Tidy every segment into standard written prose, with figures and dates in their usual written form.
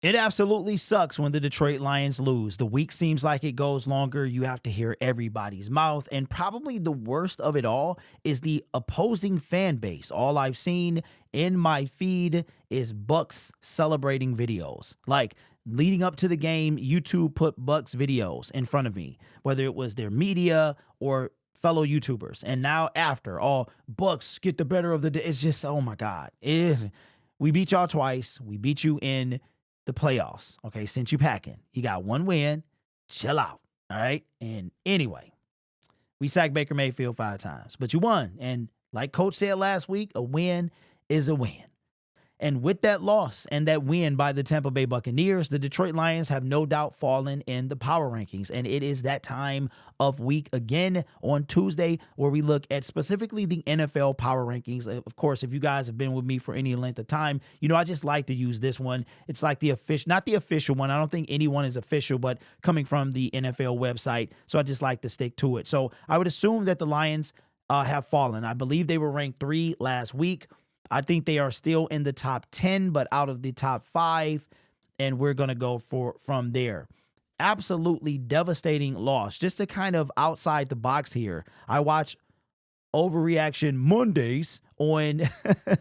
It absolutely sucks when the Detroit Lions lose. The week seems like it goes longer. You have to hear everybody's mouth. And probably the worst of it all is the opposing fan base. All I've seen in my feed is Bucks celebrating videos. Like leading up to the game, YouTube put Bucks videos in front of me, whether it was their media or fellow YouTubers. And now after, all Bucks get the better of the day. It's just, oh my God. We beat y'all twice. We beat you in the playoffs. Okay, since you packing, you got one win. Chill out. All right. And anyway, we sacked Baker Mayfield 5 times, but you won. And like Coach said last week, a win is a win. And with that loss and that win by the Tampa Bay Buccaneers, the Detroit Lions have no doubt fallen in the power rankings. And it is that time of week again on Tuesday where we look at specifically the NFL power rankings. Of course, if you guys have been with me for any length of time, you know I just like to use this one. It's like the official, not the official one. I don't think anyone is official, but coming from the NFL website. So I just like to stick to it. So I would assume that the Lions have fallen. I believe they were ranked 3 last week. I think they are still in the top 10, but out of the top 5, and we're going to go from there. Absolutely devastating loss. Just to kind of outside the box here, I watch Overreaction Mondays on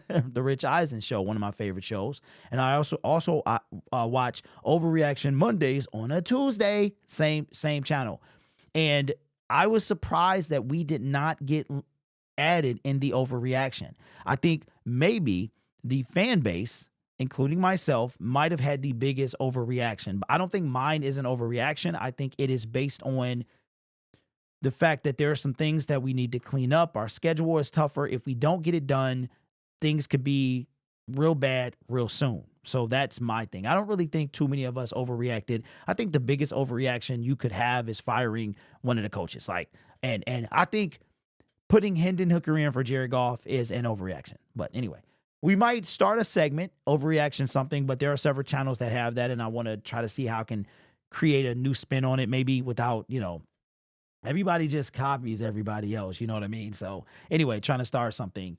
the Rich Eisen show, one of my favorite shows, and I also watch Overreaction Mondays on a Tuesday, same channel, and I was surprised that we did not get added in the overreaction. I think maybe the fan base, including myself, might have had the biggest overreaction. But I don't think mine is an overreaction. I think it is based on the fact that there are some things that we need to clean up. Our schedule is tougher. If we don't get it done, things could be real bad real soon. So that's my thing. I don't really think too many of us overreacted. I think the biggest overreaction you could have is firing one of the coaches. And I think putting Hendon Hooker in for Jared Goff is an overreaction. But anyway, we might start a segment, overreaction something, but there are several channels that have that, and I want to try to see how I can create a new spin on it, maybe without, everybody just copies everybody else, you know what I mean? So anyway, trying to start something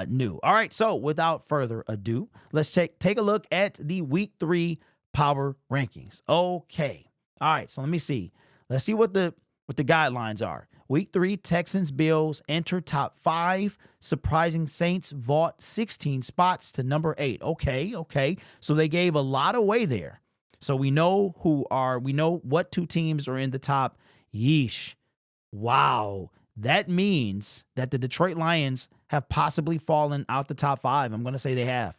new. All right, so without further ado, let's take a look at the Week 3 power rankings. Okay. All right, so let me see. Let's see what the guidelines are. Week 3, Texans, Bills enter top 5. Surprising Saints vault 16 spots to number 8. Okay. So they gave a lot away there. So we know what 2 teams are in the top. Yeesh. Wow. That means that the Detroit Lions have possibly fallen out the top 5. I'm going to say they have.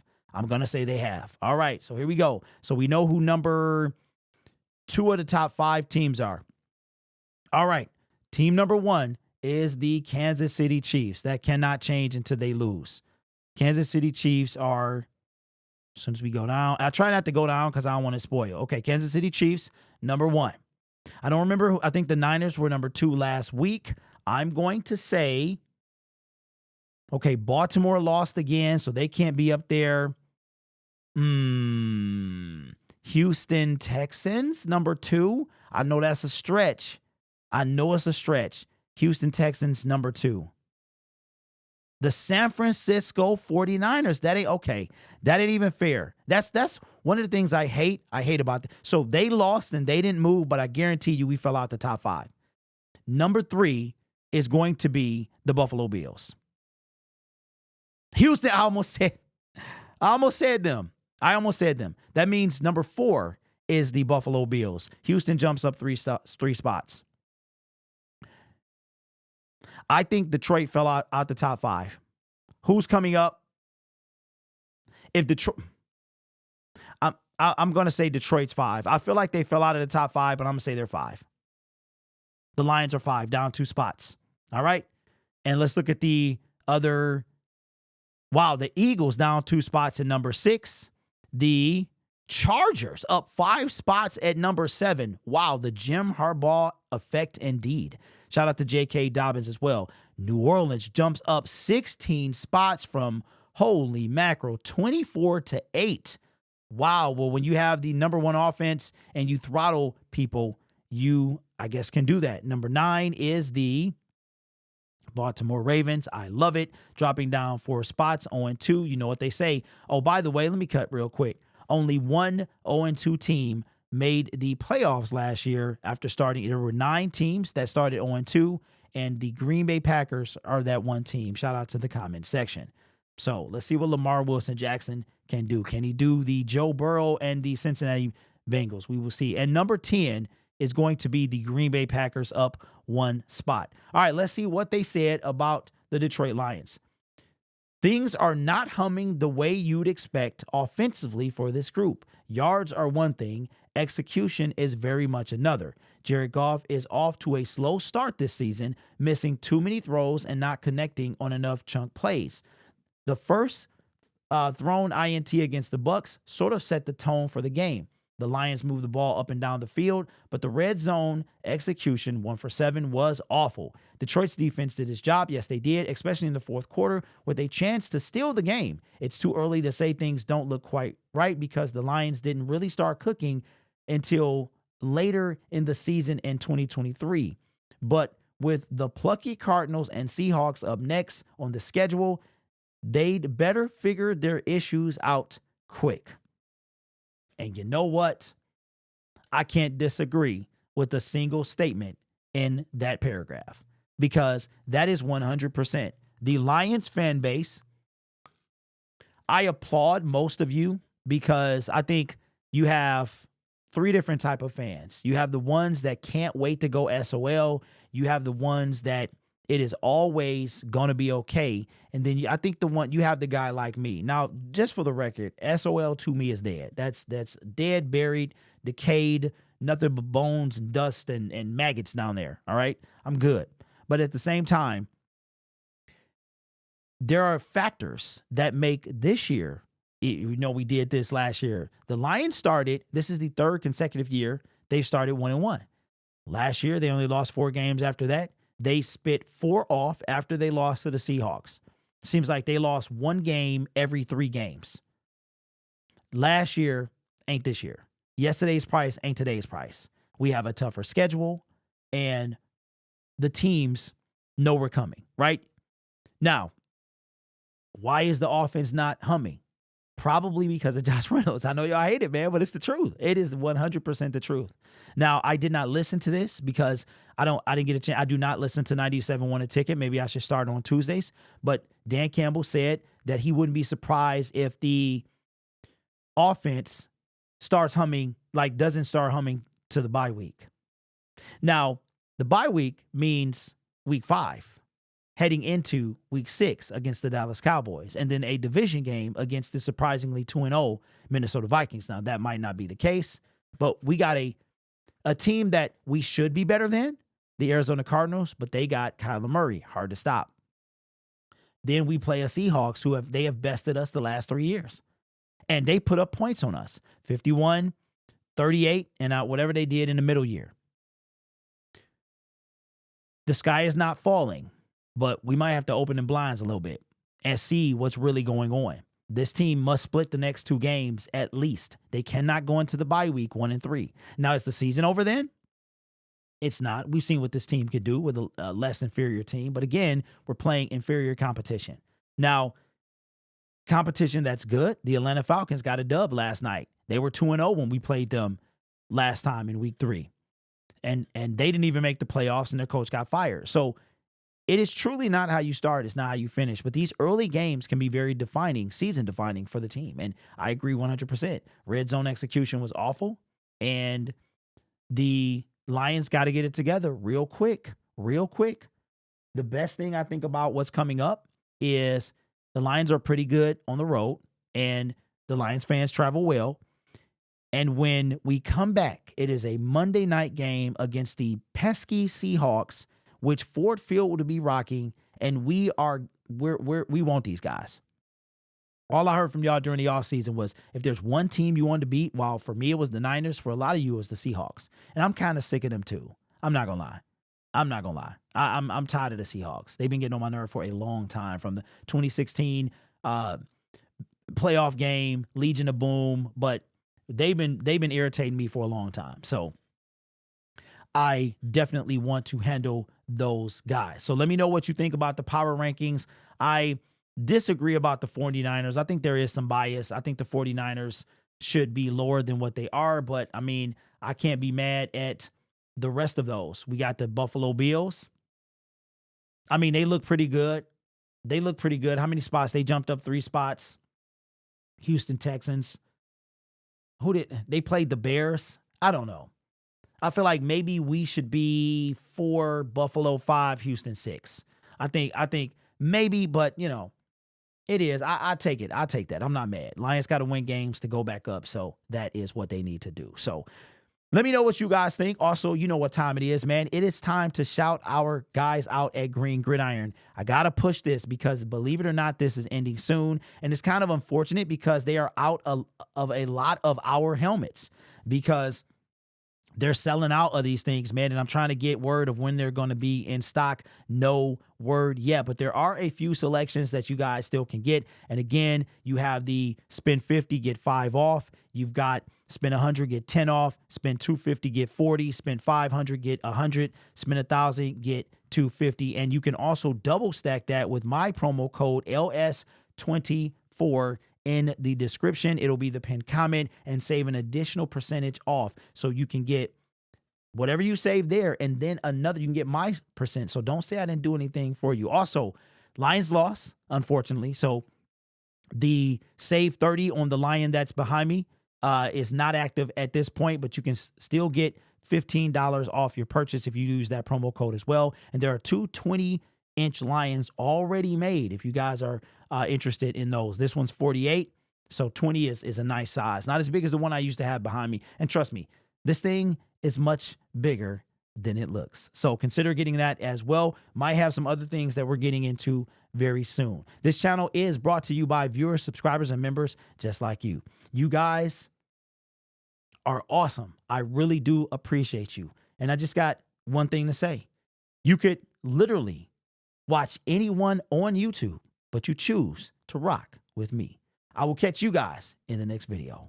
All right. So here we go. So we know who number 2 of the top 5 teams are. All right. Team number 1 is the Kansas City Chiefs. That cannot change until they lose. Kansas City Chiefs are, as soon as we go down, I try not to go down because I don't want to spoil. Okay, Kansas City Chiefs, number 1. I don't remember who, I think the Niners were number 2 last week. I'm going to say, okay, Baltimore lost again, so they can't be up there. Houston Texans, number 2. I know that's a stretch. Houston Texans, number 2. The San Francisco 49ers. That ain't okay. That ain't even fair. That's one of the things I hate about it. So they lost and they didn't move, but I guarantee you we fell out the top 5. Number 3 is going to be the Buffalo Bills. Houston, I almost said them. That means number 4 is the Buffalo Bills. Houston jumps up 3 spots. I think Detroit fell out the top 5. Who's coming up? If Detroit, I'm going to say Detroit's 5. I feel like they fell out of the top 5, but I'm going to say they're 5. The Lions are 5, down 2 spots. All right. And let's look at the other. Wow, the Eagles down 2 spots at number 6. The Chargers up 5 spots at number 7. Wow, the Jim Harbaugh effect indeed. Shout out to J.K. Dobbins as well. New Orleans jumps up 16 spots from, holy mackerel, 24 to 8. Wow, well, when you have the number 1 offense and you throttle people, you, I guess, can do that. Number 9 is the Baltimore Ravens. I love it. Dropping down 4 spots, 0-2. You know what they say. Oh, by the way, let me cut real quick. Only one 0-2 team made the playoffs last year after starting. There were 9 teams that started 0-2, and the Green Bay Packers are that one team. Shout out to the comment section. So let's see what Lamar Wilson Jackson can do. Can he do the Joe Burrow and the Cincinnati Bengals? We will see. And number 10 is going to be the Green Bay Packers, up 1 spot. All right, let's see what they said about the Detroit Lions. Things are not humming the way you'd expect offensively for this group. Yards are one thing, execution is very much another. Jared Goff is off to a slow start this season, missing too many throws and not connecting on enough chunk plays. The first thrown INT against the Bucs sort of set the tone for the game. The Lions moved the ball up and down the field, but the red zone execution, 1 for 7, was awful. Detroit's defense did its job. Yes, they did, especially in the fourth quarter with a chance to steal the game. It's too early to say things don't look quite right because the Lions didn't really start cooking until later in the season in 2023. But with the plucky Cardinals and Seahawks up next on the schedule, they'd better figure their issues out quick. And you know what? I can't disagree with a single statement in that paragraph because that is 100%. The Lions fan base, I applaud most of you because I think you have 3 different type of fans. You have the ones that can't wait to go SOL. You have the ones that it is always going to be okay. And then I think you have the guy like me. Now, just for the record, SOL to me is dead. That's dead, buried, decayed, nothing but bones and dust and maggots down there. All right. I'm good. But at the same time, there are factors that make this year, we did this last year. The Lions started, this is the 3rd consecutive year they've started 1-1. Last year, they only lost 4 games after that. They spit 4 off after they lost to the Seahawks. Seems like they lost 1 game every 3 games. Last year ain't this year. Yesterday's price ain't today's price. We have a tougher schedule, and the teams know we're coming, right? Now, why is the offense not humming? Probably because of Josh Reynolds. I know y'all hate it, man, but it's the truth. It is 100% the truth. Now, I did not listen to this because I didn't get a chance. I do not listen to 97 Won a Ticket. Maybe I should start on Tuesdays. But Dan Campbell said that he wouldn't be surprised if the offense doesn't start humming to the bye week. Now, the bye week means week 5. Heading into week 6 against the Dallas Cowboys, and then a division game against the surprisingly 2-0 Minnesota Vikings. Now, that might not be the case, but we got a team that we should be better than, the Arizona Cardinals, but they got Kyler Murray, hard to stop. Then we play a Seahawks who have bested us the last 3 years, and they put up points on us, 51, 38, and whatever they did in the middle year. The sky is not falling. But we might have to open the blinds a little bit and see what's really going on. This team must split the next 2 games at least. They cannot go into the bye week 1-3. Now, is the season over then? It's not. We've seen what this team could do with a less inferior team. But again, we're playing inferior competition. Now, competition that's good. The Atlanta Falcons got a dub last night. They were 2-0 when we played them last time in week 3. And they didn't even make the playoffs, and their coach got fired. So, it is truly not how you start. It's not how you finish. But these early games can be very defining, season defining for the team. And I agree 100%. Red zone execution was awful. And the Lions got to get it together real quick. The best thing I think about what's coming up is the Lions are pretty good on the road. And the Lions fans travel well. And when we come back, it is a Monday night game against the pesky Seahawks, which Ford Field will be rocking, and we want these guys. All I heard from y'all during the offseason was if there's one team you wanted to beat, while for me it was the Niners, for a lot of you it was the Seahawks. And I'm kind of sick of them too. I'm not going to lie. I'm tired of the Seahawks. They've been getting on my nerve for a long time, from the 2016 playoff game, Legion of Boom, but they've been irritating me for a long time. So I definitely want to handle those guys. So let me know what you think about the power rankings. I disagree about the 49ers. I think there is some bias. I think the 49ers should be lower than what they are. But I mean, I can't be mad at the rest of those. We got the Buffalo Bills. I mean, they look pretty good. They look pretty good. How many spots? They jumped up 3 spots. Houston Texans. Who did they played the Bears? I don't know. I feel like maybe we should be 4, Buffalo 5, Houston 6. I think maybe, but you know, it is. I take it. I take that. I'm not mad. Lions got to win games to go back up. So that is what they need to do. So let me know what you guys think. Also, you know what time it is, man. It is time to shout our guys out at Green Gridiron. I got to push this because, believe it or not, this is ending soon. And it's kind of unfortunate because they are out of a lot of our helmets because they're selling out of these things, man. And I'm trying to get word of when they're going to be in stock. No word yet, but there are a few selections that you guys still can get. And again, you have the spend 50, get 5 off. You've got spend 100, get 10 off. Spend 250, get 40. Spend 500, get 100. Spend 1,000, get 250. And you can also double stack that with my promo code LS24 in the description. It'll be the pinned comment and save an additional percentage off. So you can get whatever you save there and then another, you can get my percent. So don't say I didn't do anything for you. Also, Lions lost, unfortunately. So the save 30 on the Lion that's behind me is not active at this point, but you can still get $15 off your purchase if you use that promo code as well. And there are 2 20-inch Lions already made if you guys are interested in those. This one's 48, so 20 is a nice size. Not as big as the one I used to have behind me. And trust me, this thing is much bigger than it looks. So consider getting that as well. Might have some other things that we're getting into very soon. This channel is brought to you by viewers, subscribers, and members just like you. You guys are awesome. I really do appreciate you. And I just got one thing to say. You could literally watch anyone on YouTube, but you choose to rock with me. I will catch you guys in the next video.